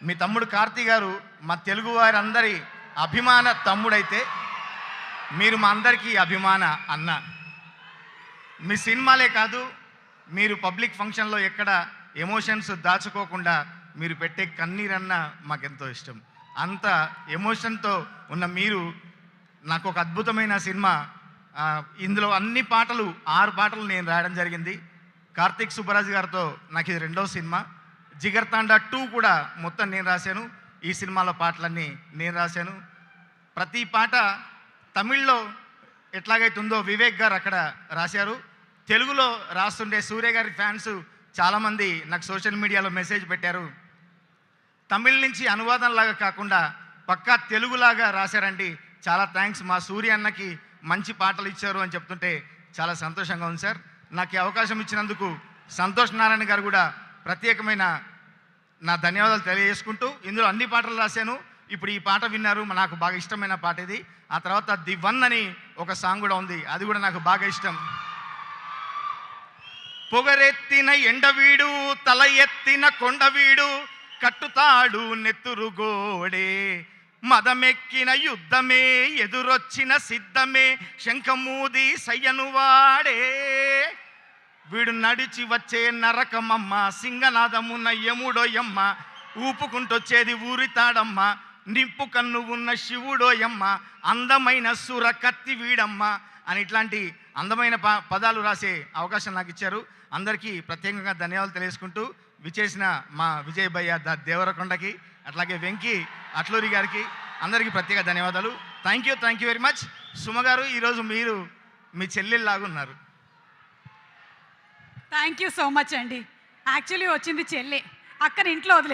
మీ తమ్ముడు కార్తీ గారు మా తెలుగు వారందరి అభిమాన తమ్ముడైతే మీరు మా అందరికీ అభిమాన అన్న. మీ సినిమాలే కాదు, మీరు పబ్లిక్ ఫంక్షన్లో ఎక్కడ ఎమోషన్స్ దాచుకోకుండా మీరు పెట్టే కన్నీరన్న మాకెంతో ఇష్టం. అంత ఎమోషన్తో ఉన్న మీరు నాకు ఒక అద్భుతమైన సినిమా, ఇందులో అన్ని పాటలు 6 పాటలు నేను రాయడం జరిగింది. కార్తీక్ సుబ్బరాజు గారితో నాకు ఇది 2వ సినిమా. జిగర్తాండా 2 కూడా మొత్తం నేను రాశాను. ఈ సినిమాలో పాటలన్నీ నేను రాశాను. ప్రతి పాట తమిళ్లో ఎట్లాగైతుందో వివేక్ గారు అక్కడ రాశారు. తెలుగులో రాస్తుండే సూర్య గారి ఫ్యాన్స్ చాలామంది నాకు సోషల్ మీడియాలో మెసేజ్ పెట్టారు, తమిళ్ నుంచి అనువాదంలాగా కాకుండా పక్కా తెలుగులాగా రాశారండి, చాలా థ్యాంక్స్, మా సూర్య అన్నకి మంచి పాటలు ఇచ్చారు అని చెప్తుంటే చాలా సంతోషంగా ఉంది సార్. నాకు ఈ అవకాశం ఇచ్చినందుకు సంతోష్ నారాయణ గారు కూడా ప్రత్యేకమైన నా ధన్యవాదాలు తెలియజేసుకుంటూ, ఇందులో అన్ని పాటలు రాశాను. ఇప్పుడు ఈ పాట విన్నారు, నాకు బాగా ఇష్టమైన పాట ఇది. ఆ తర్వాత ది వన్ అని ఒక సాంగ్ కూడా ఉంది, అది కూడా నాకు బాగా ఇష్టం. పొగరెత్తిన ఎండవీడు, తల ఎత్తిన కొండవీడు, కట్టుతాడు నెత్తురు గోడే, మదమెక్కిన యుద్ధమే, ఎదురొచ్చిన సిద్ధమే, శంఖమూది సయ్యను వాడే, వీడు నడిచి వచ్చే నరకమమ్మ, సింగనాదమున్న యముడోయమ్మ, ఊపుకుంటొచ్చేది ఊరితాడమ్మ, నింపు కన్ను ఉన్న శివుడోయమ్మ, అందమైన సుర కత్తి వీడమ్మ అని ఇట్లాంటి అందమైన పదాలు రాసే అవకాశం నాకు ఇచ్చారు. అందరికీ ప్రత్యేకంగా ధన్యవాదాలు తెలియజేసుకుంటూ, విచేసిన మా విజయ్ భయ్య దేవరకొండకి, అట్లాగే వెంకీ అట్లూరి గారికి అందరికీ ప్రత్యేక ధన్యవాదాలు. Thank you very much. Suma గారు, ఈరోజు మీరు మీ చెల్లెల్లాగా ఉన్నారు. థ్యాంక్ యూ సో మచ్ అండి. యాక్చువల్లీ వచ్చింది చెల్లి, అక్కని ఇంట్లో వదిలే